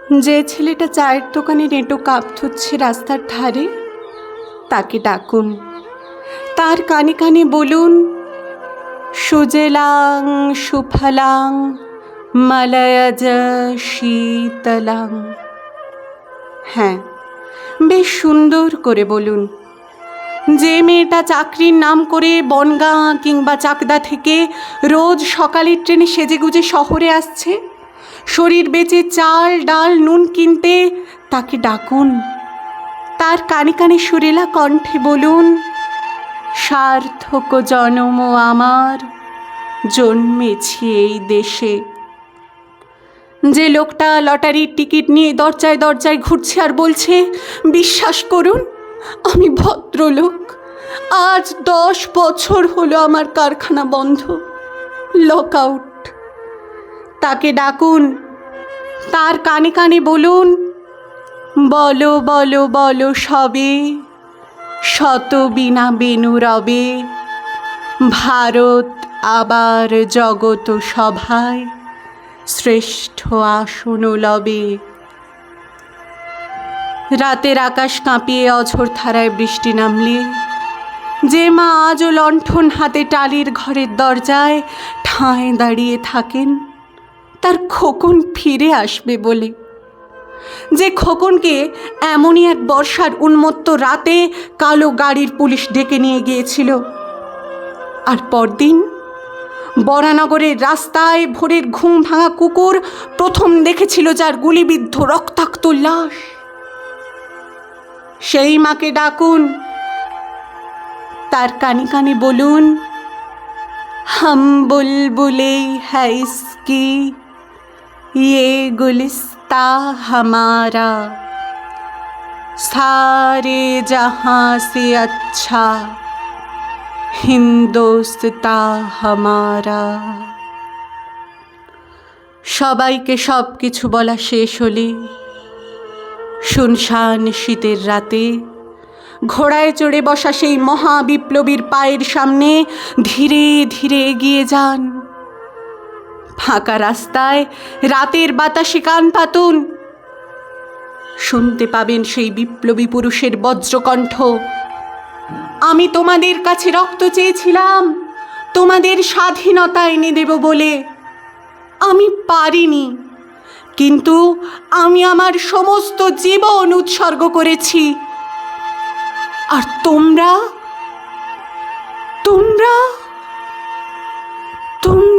যে ছেলেটা চায়ের দোকানে নেটো কাপ ধুচ্ছে রাস্তার ধারে, তাকে ডাকুন। তার কানে কানে বলুন, সুজলাং সুফলাং মলয়জ শীতলাং। হ্যাঁ, বেশ সুন্দর করে বলুন। যে মেয়েটা চাকরির নাম করে বনগাঁ কিংবা চাকদা থেকে রোজ সকালের ট্রেনে সেজেগুজে শহরে আসছে, শরীর বেচে চাল ডাল নুন কিনতে, তাকে ডাকুন। তার কানে কানে সুরেলা কণ্ঠে বলুন, সার্থক জনম আমার, জন্মেছি এই দেশে। যে লোকটা লটারির টিকিট নিয়ে দরজায় দরজায় ঘুরছে আর বলছে, বিশ্বাস করুন আমি ভদ্রলোক, আজ 10 বছর হলো আমার কারখানা বন্ধ, লক আউট, তাকে ডাকুন। তার কানে কানে বলুন, বলো বলো বলো সবে, শত বিনা বেনু রবে, ভারত আবার জগত সভায় শ্রেষ্ঠ আসন লবে। রাতের আকাশ কাঁপিয়ে অঝোর ধারায় বৃষ্টি নামলে, যে মা আজও লণ্ঠন হাতে টালির ঘরের দরজায় ঠায় দাঁড়িয়ে থাকেন তার খোকন ফিরে আসবে বলে, যে খোকনকে এমনই এক বর্ষার উন্মত্ত রাতে কালো গাড়ির পুলিশ ডেকে নিয়ে গিয়েছিল, আর পরদিন বরানগরের রাস্তায় ভোরের ঘুম ভাঙা কুকুর প্রথম দেখেছিল যার গুলিবিদ্ধ রক্তাক্ত লাশ, সেই মাকে ডাকুন। তার কানে কানে বলুন, হাম বুলবুলে হ্যায় ইসকি, ये गुलिस्ता हमारा, सारे जहां से अच्छा हिंदोस्ता हमारा। সবাইকে সব কিছু বলা শেষ হলে শুনশান শীতের রাতে ঘোড়ায় চড়ে বসা সেই মহাবিপ্লবীর পায়ের সামনে ধীরে ধীরে এগিয়ে যান। ফাঁকা রাস্তায় রাতের বাতাসে কান পাতুন, শুনতে পাবেন সেই বিপ্লবী পুরুষের বজ্রকণ্ঠ, আমি তোমাদের কাছে রক্ত চেয়েছিলাম তোমাদের স্বাধীনতা এনে দেব বলে, আমি পারিনি, কিন্তু আমি আমার সমস্ত জীবন উৎসর্গ করেছি, আর তোমরা তোমরা তোমরা